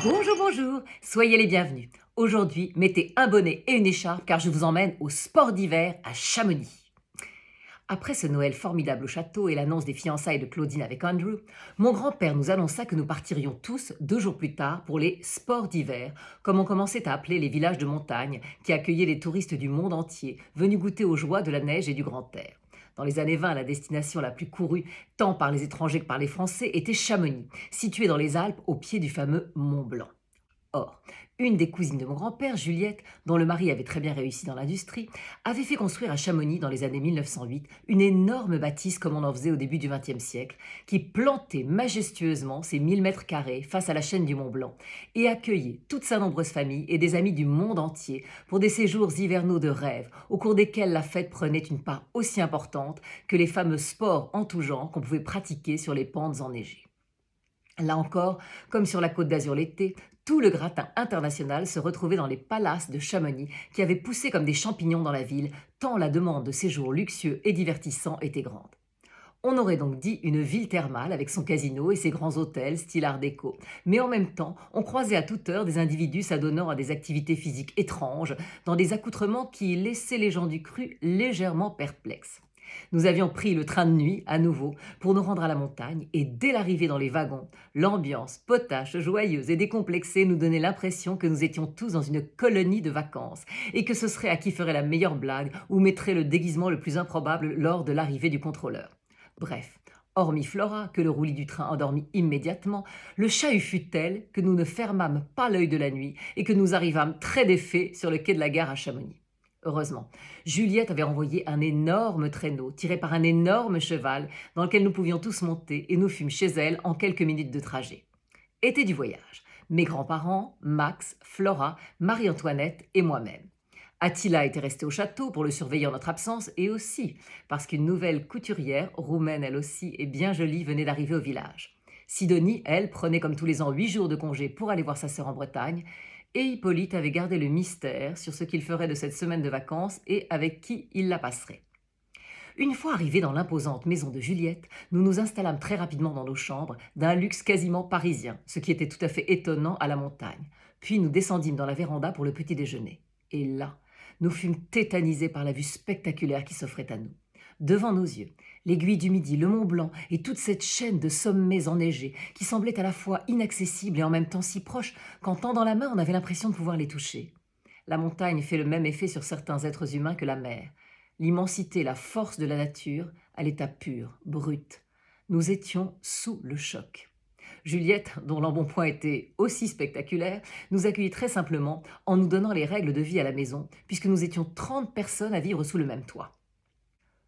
Bonjour, bonjour, soyez les bienvenus. Aujourd'hui, mettez un bonnet et une écharpe car je vous emmène au sport d'hiver à Chamonix. Après ce Noël formidable au château et l'annonce des fiançailles de Claudine avec Andrew, mon grand-père nous annonça que nous partirions tous 2 jours plus tard pour les sports d'hiver, comme on commençait à appeler les villages de montagne qui accueillaient les touristes du monde entier venus goûter aux joies de la neige et du grand air. Dans les années 20, la destination la plus courue, tant par les étrangers que par les Français, était Chamonix, située dans les Alpes au pied du fameux Mont Blanc. Or, une des cousines de mon grand-père, Juliette, dont le mari avait très bien réussi dans l'industrie, avait fait construire à Chamonix dans les années 1908 une énorme bâtisse comme on en faisait au début du XXe siècle, qui plantait majestueusement ses 1 000 mètres carrés face à la chaîne du Mont Blanc et accueillait toute sa nombreuse famille et des amis du monde entier pour des séjours hivernaux de rêve, au cours desquels la fête prenait une part aussi importante que les fameux sports en tout genre qu'on pouvait pratiquer sur les pentes enneigées. Là encore, comme sur la Côte d'Azur l'été, tout le gratin international se retrouvait dans les palaces de Chamonix qui avaient poussé comme des champignons dans la ville, tant la demande de séjours luxueux et divertissants était grande. On aurait donc dit une ville thermale avec son casino et ses grands hôtels style art déco. Mais en même temps, on croisait à toute heure des individus s'adonnant à des activités physiques étranges, dans des accoutrements qui laissaient les gens du cru légèrement perplexes. Nous avions pris le train de nuit, à nouveau, pour nous rendre à la montagne, et dès l'arrivée dans les wagons, l'ambiance potache, joyeuse et décomplexée nous donnait l'impression que nous étions tous dans une colonie de vacances, et que ce serait à qui ferait la meilleure blague ou mettrait le déguisement le plus improbable lors de l'arrivée du contrôleur. Bref, hormis Flora, que le roulis du train endormit immédiatement, le chahut fut tel que nous ne fermâmes pas l'œil de la nuit et que nous arrivâmes très défaits sur le quai de la gare à Chamonix. Heureusement, Juliette avait envoyé un énorme traîneau tiré par un énorme cheval dans lequel nous pouvions tous monter et nous fûmes chez elle en quelques minutes de trajet. Était du voyage. Mes grands-parents, Max, Flora, Marie-Antoinette et moi-même. Attila était resté au château pour le surveiller en notre absence et aussi parce qu'une nouvelle couturière, roumaine elle aussi et bien jolie, venait d'arriver au village. Sidonie, elle, prenait comme tous les ans 8 jours de congé pour aller voir sa sœur en Bretagne et Hippolyte avait gardé le mystère sur ce qu'il ferait de cette semaine de vacances et avec qui il la passerait. Une fois arrivés dans l'imposante maison de Juliette, nous nous installâmes très rapidement dans nos chambres, d'un luxe quasiment parisien, ce qui était tout à fait étonnant à la montagne. Puis nous descendîmes dans la véranda pour le petit déjeuner. Et là, nous fûmes tétanisés par la vue spectaculaire qui s'offrait à nous. Devant nos yeux, l'aiguille du Midi, le Mont Blanc et toute cette chaîne de sommets enneigés qui semblaient à la fois inaccessibles et en même temps si proches qu'en tendant la main on avait l'impression de pouvoir les toucher. La montagne fait le même effet sur certains êtres humains que la mer. L'immensité, la force de la nature à l'état pur, brut. Nous étions sous le choc. Juliette, dont l'embonpoint était aussi spectaculaire, nous accueillit très simplement en nous donnant les règles de vie à la maison, puisque nous étions 30 personnes à vivre sous le même toit.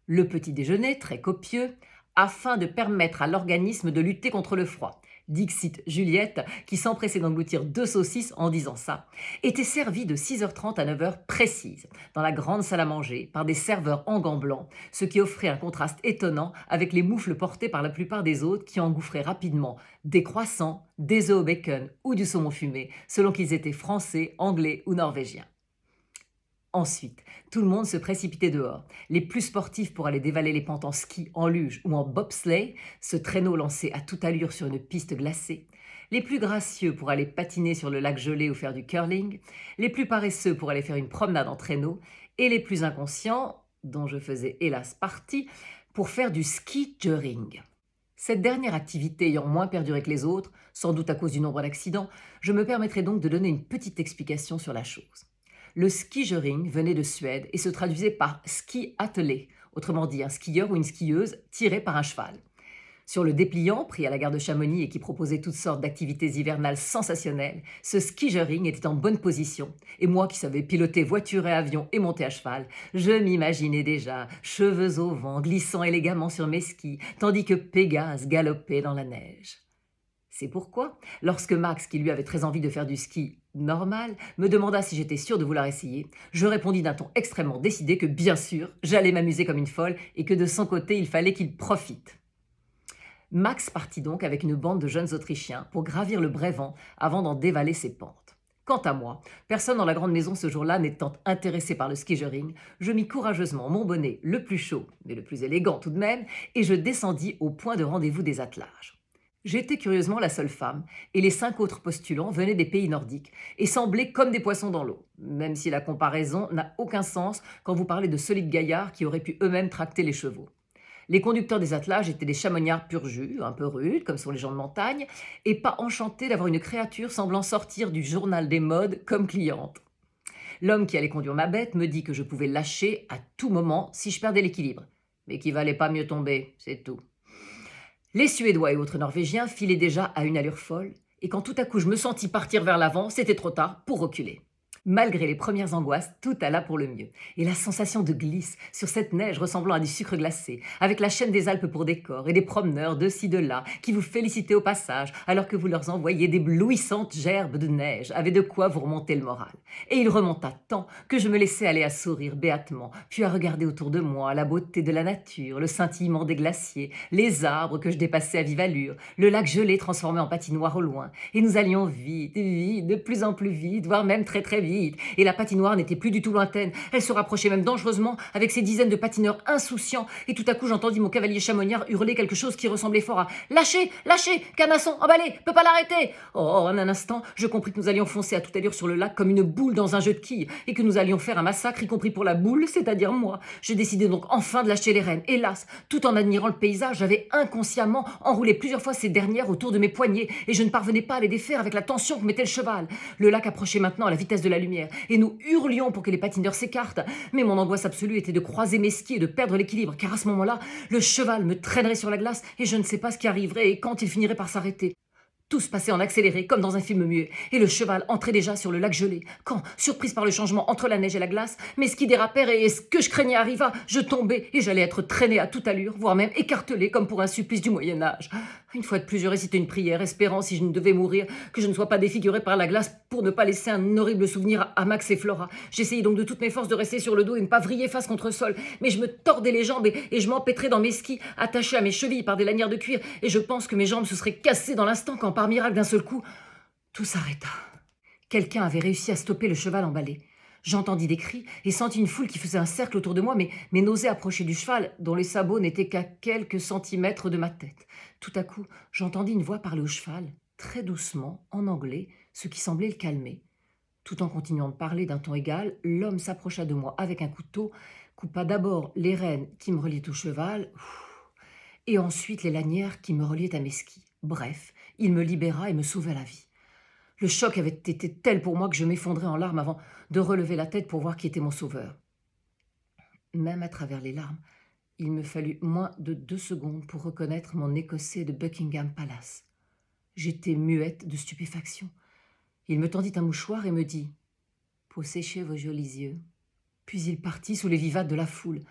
Le petit déjeuner, très copieux, afin de permettre à l'organisme de lutter contre le froid. Dixit Juliette, qui s'empressait d'engloutir 2 saucisses en disant ça, était servi de 6h30 à 9h précises, dans la grande salle à manger, par des serveurs en gants blancs, ce qui offrait un contraste étonnant avec les moufles portés par la plupart des autres qui engouffraient rapidement des croissants, des œufs au bacon ou du saumon fumé, selon qu'ils étaient français, anglais ou norvégiens. Ensuite, tout le monde se précipitait dehors. Les plus sportifs pour aller dévaler les pentes en ski, en luge ou en bobsleigh, ce traîneau lancé à toute allure sur une piste glacée. Les plus gracieux pour aller patiner sur le lac gelé ou faire du curling. Les plus paresseux pour aller faire une promenade en traîneau. Et les plus inconscients, dont je faisais hélas partie, pour faire du ski juring. Cette dernière activité ayant moins perduré que les autres, sans doute à cause du nombre d'accidents, je me permettrai donc de donner une petite explication sur la chose. Le skijoring venait de Suède et se traduisait par ski attelé, autrement dit un skieur ou une skieuse tiré par un cheval. Sur le dépliant, pris à la gare de Chamonix et qui proposait toutes sortes d'activités hivernales sensationnelles, ce skijoring était en bonne position. Et moi qui savais piloter voiture et avion et monter à cheval, je m'imaginais déjà, cheveux au vent, glissant élégamment sur mes skis, tandis que Pégase galopait dans la neige. C'est pourquoi, lorsque Max, qui lui avait très envie de faire du ski normal, me demanda si j'étais sûre de vouloir essayer, je répondis d'un ton extrêmement décidé que bien sûr, j'allais m'amuser comme une folle et que de son côté, il fallait qu'il profite. Max partit donc avec une bande de jeunes Autrichiens pour gravir le Brévent avant d'en dévaler ses pentes. Quant à moi, personne dans la grande maison ce jour-là n'étant intéressé par le skijoring, je mis courageusement mon bonnet le plus chaud, mais le plus élégant tout de même, et je descendis au point de rendez-vous des attelages. J'étais curieusement la seule femme, et les 5 autres postulants venaient des pays nordiques, et semblaient comme des poissons dans l'eau, même si la comparaison n'a aucun sens quand vous parlez de solides gaillards qui auraient pu eux-mêmes tracter les chevaux. Les conducteurs des attelages étaient des chamonniards pur jus, un peu rudes, comme sont les gens de montagne, et pas enchantés d'avoir une créature semblant sortir du journal des modes comme cliente. L'homme qui allait conduire ma bête me dit que je pouvais lâcher à tout moment si je perdais l'équilibre, mais qu'il valait pas mieux tomber, c'est tout. Les Suédois et autres Norvégiens filaient déjà à une allure folle, et quand tout à coup je me sentis partir vers l'avant, c'était trop tard pour reculer. Malgré les premières angoisses, tout alla pour le mieux. Et la sensation de glisse sur cette neige ressemblant à du sucre glacé, avec la chaîne des Alpes pour décor et des promeneurs de ci de là qui vous félicitaient au passage alors que vous leur envoyiez d'éblouissantes gerbes de neige, avait de quoi vous remonter le moral. Et il remonta tant que je me laissais aller à sourire béatement, puis à regarder autour de moi la beauté de la nature, le scintillement des glaciers, les arbres que je dépassais à vive allure, le lac gelé transformé en patinoire au loin. Et nous allions vite, vite, de plus en plus vite, voire même très très vite. Et la patinoire n'était plus du tout lointaine. Elle se rapprochait même dangereusement avec ces dizaines de patineurs insouciants. Et tout à coup, j'entendis mon cavalier chamonnière hurler quelque chose qui ressemblait fort à Lâchez, lâchez, canasson, emballez, peut pas l'arrêter. Oh, en un instant, je compris que nous allions foncer à toute allure sur le lac comme une boule dans un jeu de quilles et que nous allions faire un massacre, y compris pour la boule, c'est-à-dire moi. Je décidai donc enfin de lâcher les rênes. Hélas, tout en admirant le paysage, j'avais inconsciemment enroulé plusieurs fois ces dernières autour de mes poignets et je ne parvenais pas à les défaire avec la tension que mettait le cheval. Le lac approchait maintenant à la vitesse de la lumière et nous hurlions pour que les patineurs s'écartent. Mais mon angoisse absolue était de croiser mes skis et de perdre l'équilibre, car à ce moment-là, le cheval me traînerait sur la glace et je ne sais pas ce qui arriverait et quand il finirait par s'arrêter. Tout se passait en accéléré, comme dans un film muet, et le cheval entrait déjà sur le lac gelé. Quand, surprise par le changement entre la neige et la glace, mes skis dérapèrent et ce que je craignais arriva, je tombais et j'allais être traîné à toute allure, voire même écartelé comme pour un supplice du Moyen-Âge. Une fois de plus, je récitais une prière, espérant, si je ne devais mourir, que je ne sois pas défiguré par la glace pour ne pas laisser un horrible souvenir à Max et Flora. J'essayais donc de toutes mes forces de rester sur le dos et ne pas vriller face contre sol, mais je me tordais les jambes et je m'empêtrais dans mes skis, attachés à mes chevilles par des lanières de cuir, et je pense que mes jambes se seraient cassées dans l'instant quand par miracle d'un seul coup, tout s'arrêta. Quelqu'un avait réussi à stopper le cheval emballé. J'entendis des cris et sentis une foule qui faisait un cercle autour de moi, mais n'osait approcher du cheval, dont les sabots n'étaient qu'à quelques centimètres de ma tête. Tout à coup, j'entendis une voix parler au cheval, très doucement, en anglais, ce qui semblait le calmer. Tout en continuant de parler d'un ton égal, l'homme s'approcha de moi avec un couteau, coupa d'abord les rênes qui me reliaient au cheval, et ensuite les lanières qui me reliaient à mes skis. Bref, il me libéra et me sauva la vie. Le choc avait été tel pour moi que je m'effondrais en larmes avant de relever la tête pour voir qui était mon sauveur. Même à travers les larmes, il me fallut moins de 2 secondes pour reconnaître mon Écossais de Buckingham Palace. J'étais muette de stupéfaction. Il me tendit un mouchoir et me dit « Pour sécher vos jolis yeux ». Puis il partit sous les vivates de la foule.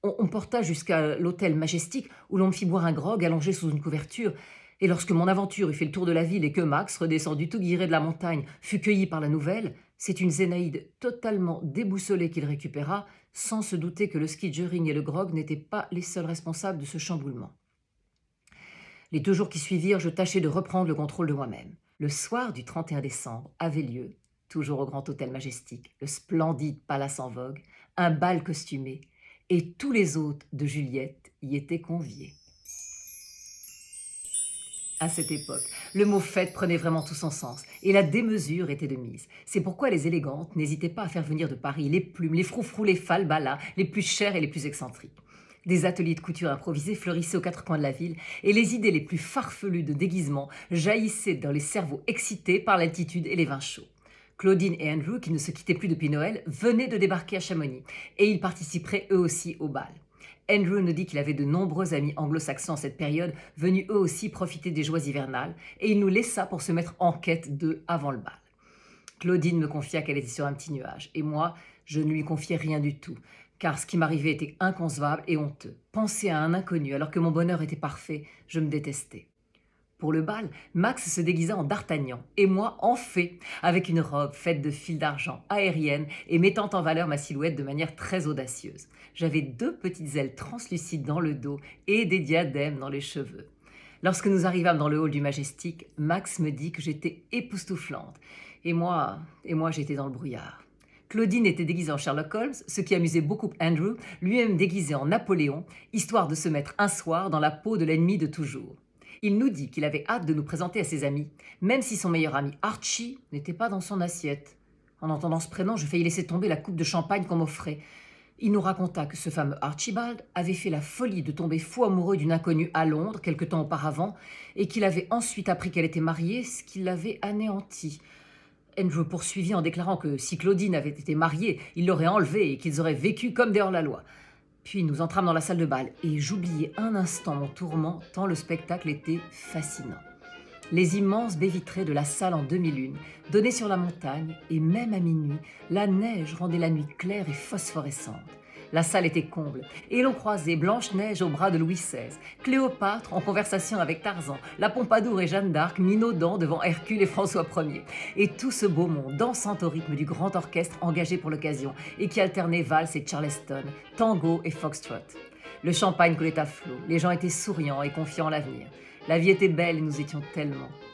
On porta jusqu'à l'hôtel Majestic où l'on me fit boire un grog allongé sous une couverture. Et lorsque mon aventure eut fait le tour de la ville et que Max, redescendu tout guiré de la montagne, fut cueilli par la nouvelle, c'est une Zénaïde totalement déboussolée qu'il récupéra, sans se douter que le ski-joring et le grog n'étaient pas les seuls responsables de ce chamboulement. Les 2 jours qui suivirent, je tâchai de reprendre le contrôle de moi-même. Le soir du 31 décembre avait lieu, toujours au Grand Hôtel Majestic, le splendide palace en vogue, un bal costumé, et tous les hôtes de Juliette y étaient conviés. À cette époque, le mot fête prenait vraiment tout son sens et la démesure était de mise. C'est pourquoi les élégantes n'hésitaient pas à faire venir de Paris les plumes, les froufrous, les falbalas, les plus chers et les plus excentriques. Des ateliers de couture improvisés fleurissaient aux 4 coins de la ville et les idées les plus farfelues de déguisement jaillissaient dans les cerveaux excités par l'altitude et les vins chauds. Claudine et Andrew, qui ne se quittaient plus depuis Noël, venaient de débarquer à Chamonix et ils participeraient eux aussi au bal. Andrew nous dit qu'il avait de nombreux amis anglo-saxons en cette période, venus eux aussi profiter des joies hivernales, et il nous laissa pour se mettre en quête d'eux avant le bal. Claudine me confia qu'elle était sur un petit nuage, et moi, je ne lui confiais rien du tout, car ce qui m'arrivait était inconcevable et honteux. Penser à un inconnu alors que mon bonheur était parfait, je me détestais. Pour le bal, Max se déguisa en D'Artagnan et moi en fée, avec une robe faite de fils d'argent aérienne et mettant en valeur ma silhouette de manière très audacieuse. J'avais 2 petites ailes translucides dans le dos et des diadèmes dans les cheveux. Lorsque nous arrivâmes dans le hall du Majestic, Max me dit que j'étais époustouflante. Et moi j'étais dans le brouillard. Claudine était déguisée en Sherlock Holmes, ce qui amusait beaucoup Andrew, lui-même déguisé en Napoléon, histoire de se mettre un soir dans la peau de l'ennemi de toujours. Il nous dit qu'il avait hâte de nous présenter à ses amis, même si son meilleur ami Archie n'était pas dans son assiette. En entendant ce prénom, je faillis laisser tomber la coupe de champagne qu'on m'offrait. Il nous raconta que ce fameux Archibald avait fait la folie de tomber fou amoureux d'une inconnue à Londres quelque temps auparavant et qu'il avait ensuite appris qu'elle était mariée, ce qui l'avait anéanti. Andrew poursuivit en déclarant que si Claudine avait été mariée, il l'aurait enlevée et qu'ils auraient vécu comme des hors-la-loi. Puis nous entrâmes dans la salle de bal et j'oubliai un instant mon tourment tant le spectacle était fascinant. Les immenses baies vitrées de la salle en demi-lune donnaient sur la montagne et même à minuit, la neige rendait la nuit claire et phosphorescente. La salle était comble et l'on croisait Blanche-Neige au bras de Louis XVI, Cléopâtre en conversation avec Tarzan, la Pompadour et Jeanne d'Arc minaudant devant Hercule et François Ier. Et tout ce beau monde dansant au rythme du grand orchestre engagé pour l'occasion et qui alternait valse et charleston, tango et foxtrot. Le champagne coulait à flot, les gens étaient souriants et confiants en l'avenir. La vie était belle et nous étions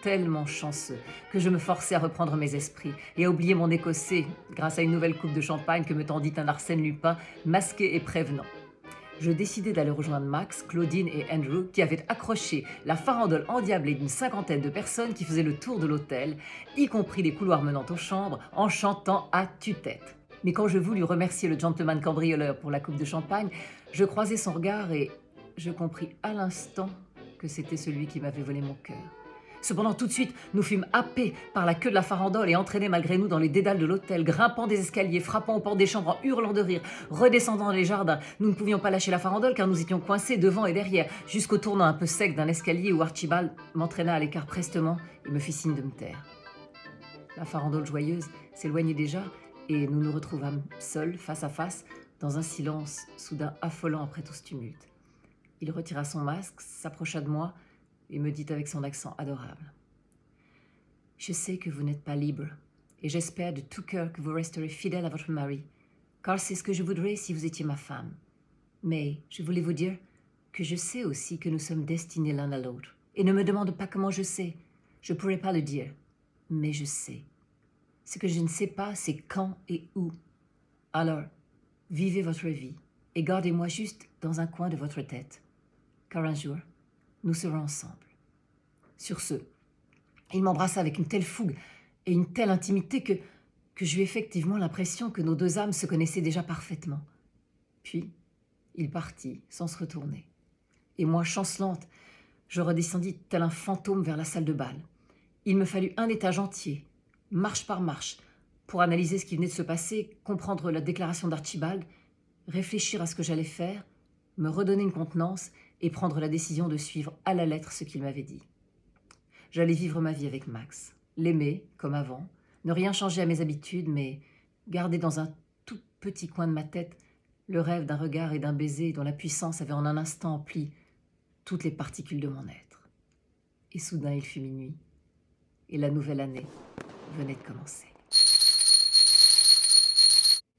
tellement chanceux que je me forçais à reprendre mes esprits et à oublier mon écossais grâce à une nouvelle coupe de champagne que me tendit un Arsène Lupin masqué et prévenant. Je décidai d'aller rejoindre Max, Claudine et Andrew qui avaient accroché la farandole endiablée d'une 50aine de personnes qui faisaient le tour de l'hôtel, y compris les couloirs menant aux chambres, en chantant à tue-tête. Mais quand je voulus remercier le gentleman cambrioleur pour la coupe de champagne, je croisai son regard et je compris à l'instant que c'était celui qui m'avait volé mon cœur. Cependant, tout de suite, nous fûmes happés par la queue de la farandole et entraînés malgré nous dans les dédales de l'hôtel, grimpant des escaliers, frappant aux portes des chambres en hurlant de rire, redescendant dans les jardins. Nous ne pouvions pas lâcher la farandole car nous étions coincés devant et derrière, jusqu'au tournant un peu sec d'un escalier où Archibald m'entraîna à l'écart prestement et me fit signe de me taire. La farandole joyeuse s'éloignait déjà et nous nous retrouvâmes seuls, face à face, dans un silence soudain affolant après tout ce tumulte. Il retira son masque, s'approcha de moi et me dit avec son accent adorable. « Je sais que vous n'êtes pas libre et j'espère de tout cœur que vous resterez fidèle à votre mari, car c'est ce que je voudrais si vous étiez ma femme. Mais je voulais vous dire que je sais aussi que nous sommes destinés l'un à l'autre. Et ne me demande pas comment je sais. Je ne pourrais pas le dire, mais je sais. Ce que je ne sais pas, c'est quand et où. Alors, vivez votre vie et gardez-moi juste dans un coin de votre tête. Car un jour, nous serons ensemble. » Sur ce, il m'embrassa avec une telle fougue et une telle intimité que j'eus effectivement l'impression que nos deux âmes se connaissaient déjà parfaitement. Puis, il partit sans se retourner. Et moi, chancelante, je redescendis tel un fantôme vers la salle de bal. Il me fallut un étage entier, marche par marche, pour analyser ce qui venait de se passer, comprendre la déclaration d'Archibald, réfléchir à ce que j'allais faire, me redonner une contenance et prendre la décision de suivre à la lettre ce qu'il m'avait dit. J'allais vivre ma vie avec Max, l'aimer comme avant, ne rien changer à mes habitudes, mais garder dans un tout petit coin de ma tête le rêve d'un regard et d'un baiser dont la puissance avait en un instant empli toutes les particules de mon être. Et soudain, il fut minuit, et la nouvelle année venait de commencer.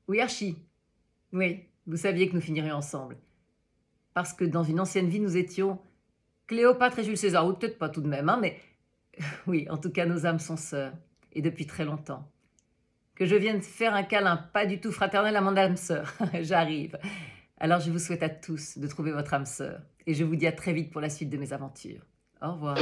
Oui, Archie. Oui, vous saviez que nous finirions ensemble. Parce que dans une ancienne vie, nous étions Cléopâtre et Jules César, ou peut-être pas tout de même, hein, mais oui, en tout cas, nos âmes sont sœurs, et depuis très longtemps. Que je vienne faire un câlin pas du tout fraternel à mon âme sœur, j'arrive. Alors je vous souhaite à tous de trouver votre âme sœur, et je vous dis à très vite pour la suite de mes aventures. Au revoir.